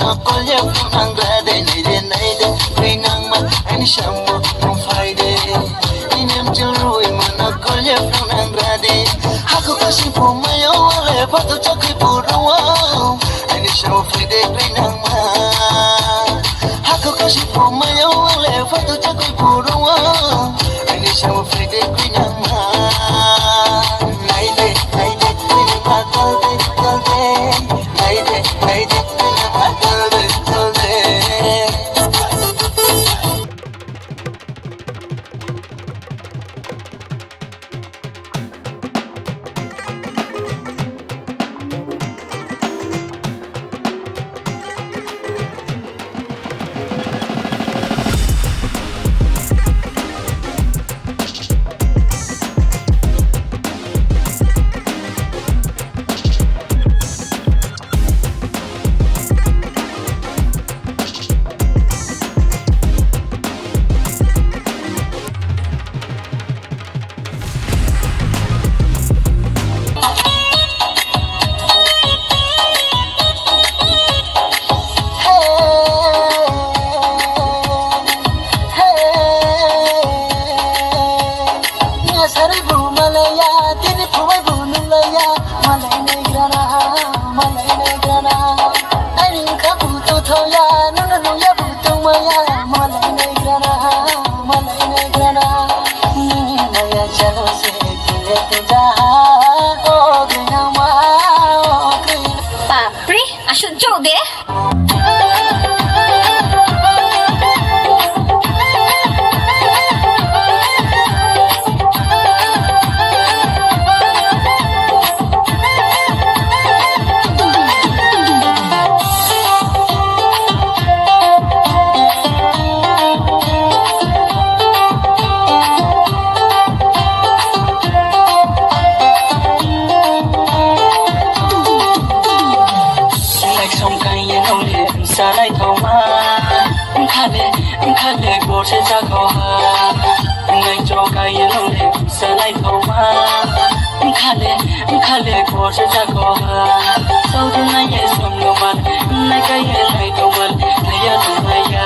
nó có liêu không năng ra đây này đây vì năng mà anh chẳng một không phải đây anh em chưa rồi mà nó có liêu không năng ra đây hát có xin phụ mai áo lệ phát tôi chắc khi phụ đâu anh chẳng phải đây vì năng mà hát có xin phụ mai áo lệ phát tôi chắc khi phụ đâu anh chẳng phải đây vì năng mà này đây vì năng mà câu đây này đây vì năng mà câu đây Pri, asyik jauh deh. khale go se cha kho ha ngai cho kai ye lo le sa lai kho ma khale go se cha kho ha sau din nai ye som lo man nai kai ye lai to man nai ya to nai ya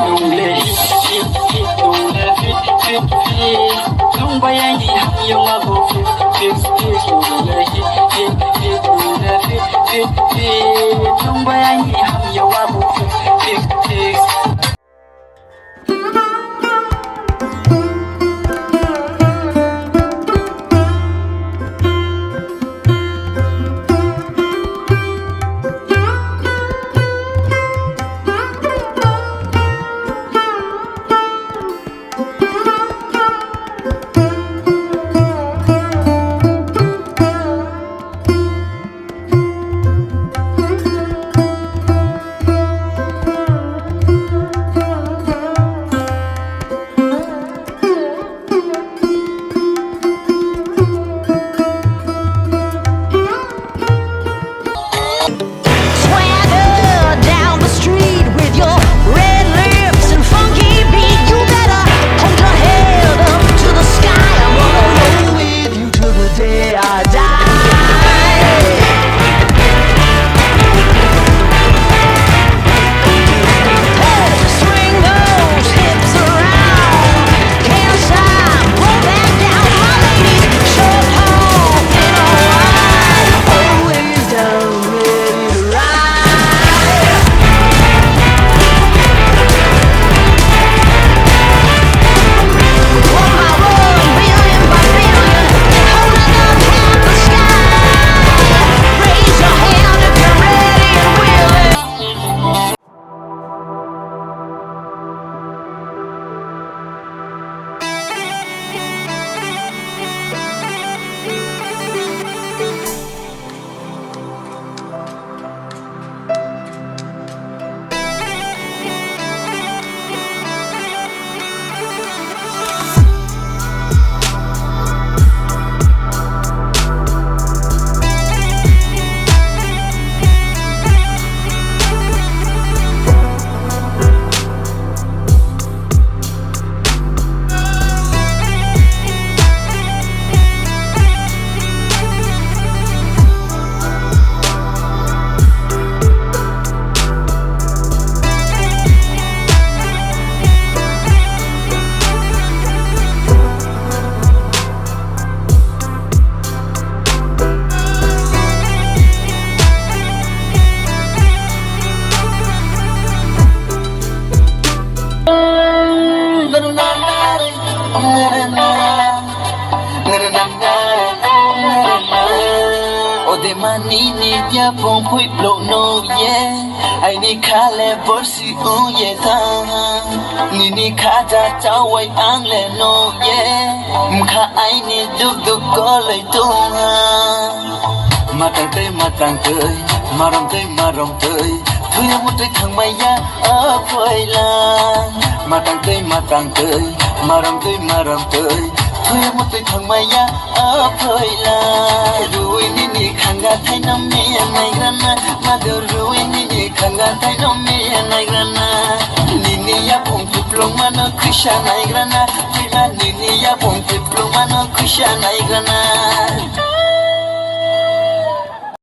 nung le hi nung le fi nung ba ya ni ham yo ma bo fi nung le hi nung le fi nung ba ya ni ham yo ma bo fi มานี่อย่าพงพุยโปรโนเยไอ้นี่ข้าแลบอสิโอเยทางนี่ข้าจะเจ้าไว้อังแลโนเยข้าไอ้นี่ดุก็เลยตัวมาตั้งเตยมารำเตยทุยมุดทางไม่ยาพอยลามาตั้งเตยมารำเตยทุยมุดทางไม่ยาพอยลารู้นี่ขังกาไทยน้ำเมียในกระนามาเดือรู้นี่ขังกาไทยน้ำเมียในกระนานี่ยาพงพิปลงมาโนคุชาในกระนาที่มานี่ยาพงพิปลงมาโนคุชาในกระนา